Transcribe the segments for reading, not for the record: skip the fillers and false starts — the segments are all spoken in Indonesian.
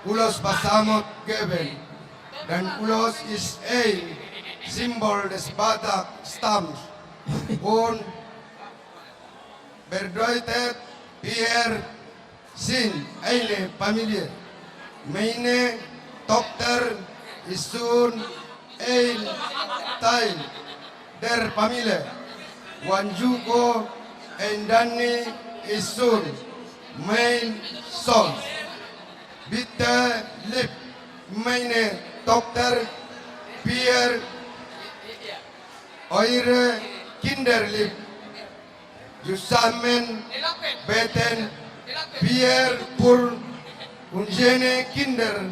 ulos pasamot geben. Dan ulos is a symbol des Batak stamms. Und bedeutet Pierre sin eine Familie. Meine Tochter ist schon ein Teil der Familie. Wanjuko Endani ist schon mein Sohn. Bitte lieb meine Tochter Pierre, eure Kinder lieb. Zusammen beten Pierre pour unsere Kinder,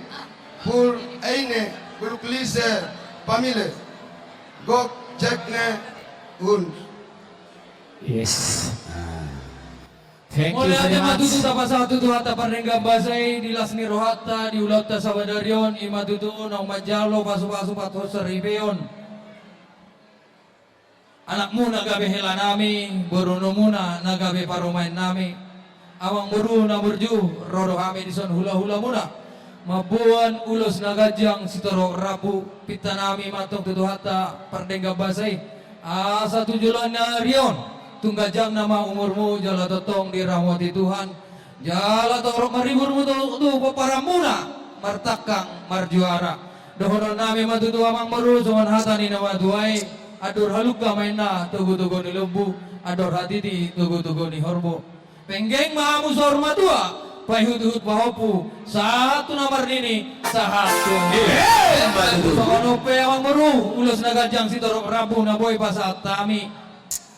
pour eine glückliche Familie. Gott segne uns. Yes. Thank you Mulai very ate much. matutu tapasa tutu hata parengga basai di lasni rohata di ulata sawadarion imatutu nang majalo pasu-pasu pathosa ribeon. Anak muna gabe hela nami, borono muna nagabe parumain nami. Awang muru na burju, rodo kami dison hula-hula muna. Mabuan ulos nagajang sitoro rabu pita nami matong tutu hata parengga basai. Asa tujulan na rion. Tunggajang nama umurmu jala totong dirahmati Tuhan. Jala torok maribur tu para muna martakang marjuara. Dohono nami matutu amang meru suman hatani nama tuai. Ador haluka mainna tugu-tugu ni lembu. Ador hatiti tugu-tugu ni horbo. Penggeng mahamu sorma tua. Pahut-hut pahopu. Satu nomor nini sahatu. Sokanope amang meru ulos nagajang si torok rabu na boy pasat tami.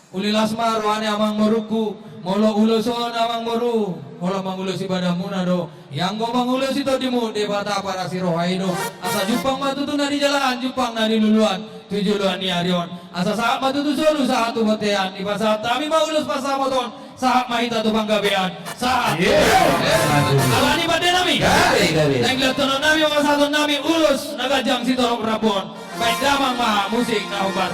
Uli lasmar wane amang meruku molo uloson amang meru molo mangulosi pada munado yang go mangulosi to dimu de bata para sirohaido asa jupang matutu na di jalan jupang na di luluan tujuan ni arion asa saat matutu solu saat tu batean di pasat kami mangulos pasamoton saat mahita tu panggabean saat alani bade nami nang tono nami masaton nami ulus nagajang si torok rabon baik damang maha musik na obat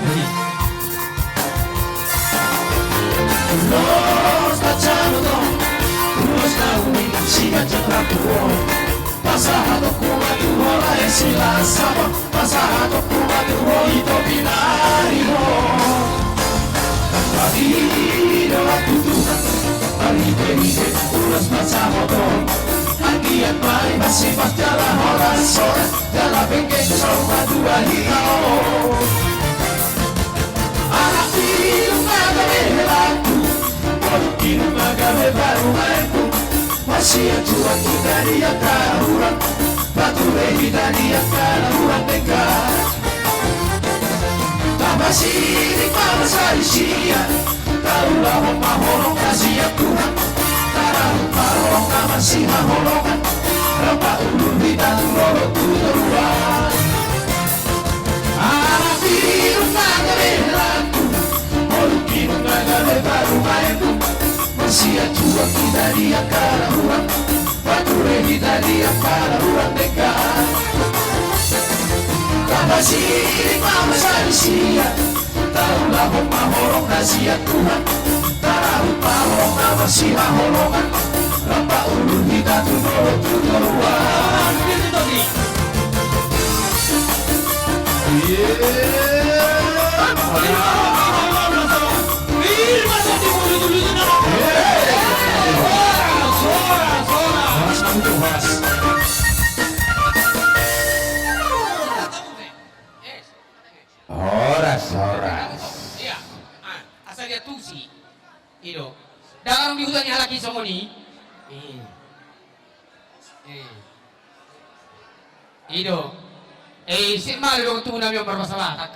Los cachando, los naumi, siga chatrapuo. Pasado kuma tu hola esilasaba, pasado kuma tu hoito binario. Adiro la tutuka, arite ulos pasado. Aquí en mai masifas de la hola sola, de la venganza soma tu ahijao. Arafiro nada me Kino magabe baru maiku Masih jua dari akaruran Batu lehi dari akaruran dekat Tamasiri pamasari sia Taulah mahorong kasih Tuhan Tarau parong masih mahorongan Rapa ulur bidang loro turuan Arabiru magabe laku Kino magabe baru maiku Masih jua dari akaruran Batu lehi dari akaruran dekat Tamasiri pamasari sia Taulah mahorong kasih Tuhan Tarau parong masih mahorongan Rapa ulur bidang loro turuan Horas. Iya. Asal dia tusi. Itu. Dalam di hutannya laki somoni. Itu. Si malo tu namin yung bermasalah.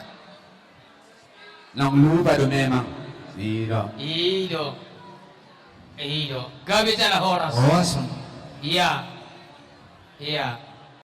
Nang lupa do memang. Iyo. Gabi siya na horas. Horas. Iya.